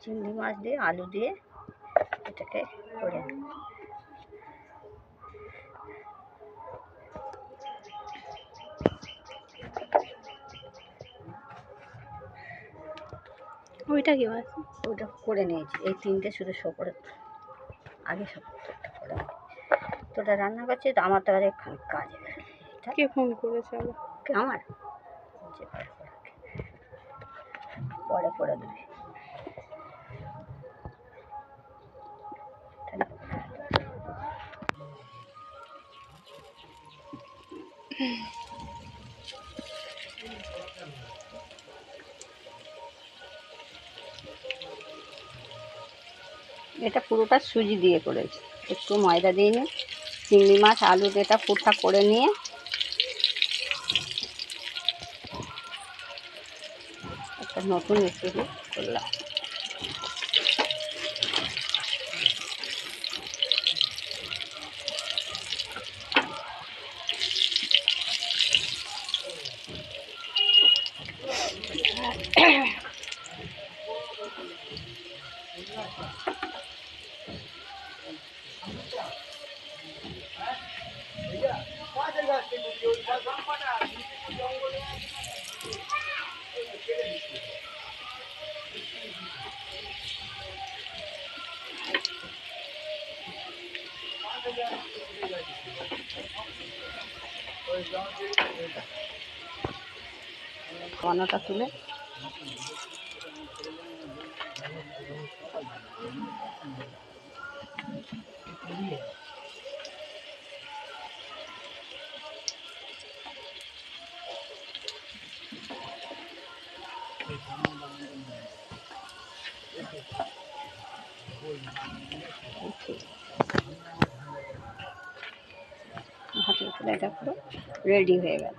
চিংড়ি মাছ দিয়ে আলু দিয়ে এটাকে করে নেব। ওইটা কি মাছ? ওটা করে নিয়েছি, এই তিনটে শুধু শো করে আগে সব করে নিয়েছি। তো ওটা রান্না করছি, তো আমার তো আর এখানে কাজে কে ফোন করেছে আবার? আমার যে পরে করে দেবে। এটা পুরোটা সুজি দিয়ে করেছি, একটু ময়দা দিয়ে নিয়ে চিংড়ি মাছ আলু এটা পুরটা করে নিয়ে একটা নতুন রেসিপি করলাম। খাওয়ানোটা তুলে হাতে তুলে এটা পুরো রেডি হয়ে গেল।